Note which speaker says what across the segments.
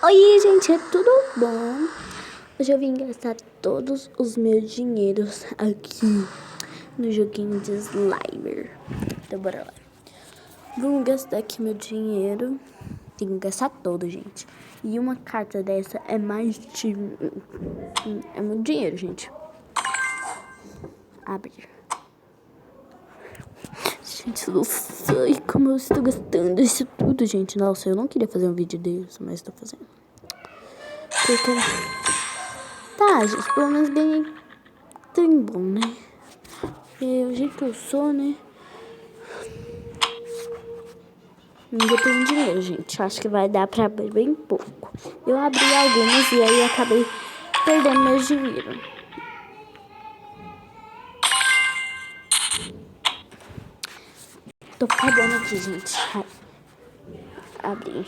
Speaker 1: Oi, gente, tudo bom? Hoje eu vim gastar todos os meus dinheiros aqui no joguinho de slime. Então, bora lá. Vamos gastar aqui meu dinheiro. Tem que gastar todo, gente. E uma carta dessa é mais de... É muito dinheiro, gente. Abrir. Gente, eu não sei como eu estou gastando isso tudo, gente. Nossa, eu não queria fazer um vídeo disso, mas estou fazendo. Porque... Tá, gente, pelo menos ganhei trem bom, né? E o jeito que eu sou, né? Ainda tenho dinheiro, gente. Acho que vai dar pra abrir bem pouco. Eu abri algumas e aí acabei perdendo meu dinheiro. Tô pagando aqui, gente. Ai. Abri.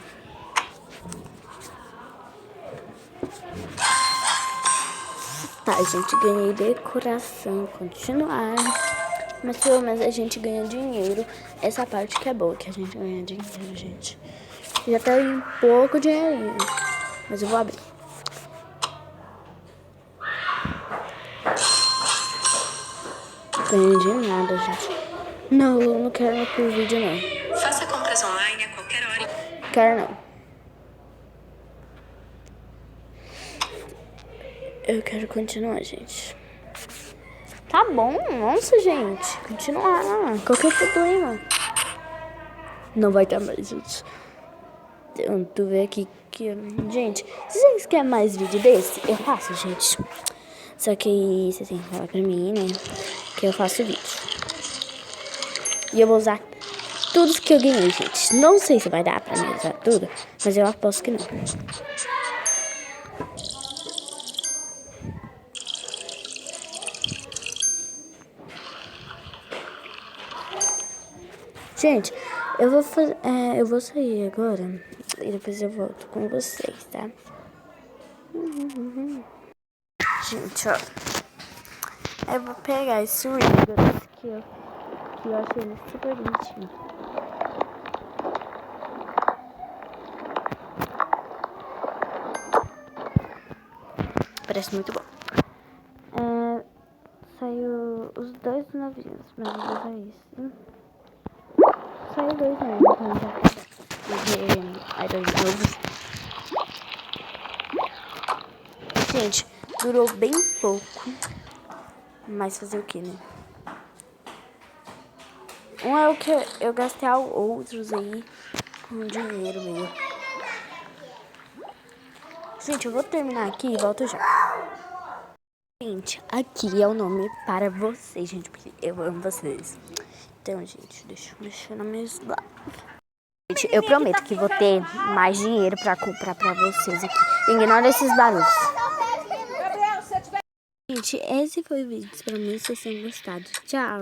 Speaker 1: Tá, gente, ganhei decoração, continuar. Mas pelo menos a gente ganha dinheiro. Essa parte que é boa, que a gente ganha dinheiro, gente. Já tem pouco dinheirinho. Mas eu vou abrir. Ganhei de nada, gente. Não, eu não quero ir pro vídeo, não.
Speaker 2: Faça compras online a qualquer hora.
Speaker 1: Quero não. Eu quero continuar, gente. Tá bom, nossa, gente. Continuar. Qualquer problema. Não vai ter mais, gente. Então, tu vê aqui que... Gente, se vocês querem mais vídeo desse, eu faço, gente. Só que vocês têm que falar pra mim, né? Que eu faço vídeo. E eu vou usar tudo que eu ganhei, gente. Não sei se vai dar pra mim usar tudo, mas eu aposto que não. Gente, eu vou sair agora e depois eu volto com vocês, tá? Gente, ó. Eu vou pegar esse ring aqui, ó. Que eu achei ele super bonitinho. Parece muito bom. Saiu os dois novinhos, mas eu vou usar isso. Saiu dois mesmo, então já. Ai, dois novos. Gente, durou bem pouco. Mas fazer o que, né? Um é o que eu gastei, outros aí com dinheiro mesmo. Gente, eu vou terminar aqui e volto já. Gente, aqui é o nome para vocês, gente, porque eu amo vocês. Então, gente, deixa eu mexer na minha slime. Gente, eu prometo que vou ter mais dinheiro pra comprar pra vocês aqui. Ignora esses barulhos. Gente, esse foi o vídeo. Espero muito que vocês tenham gostado. Tchau!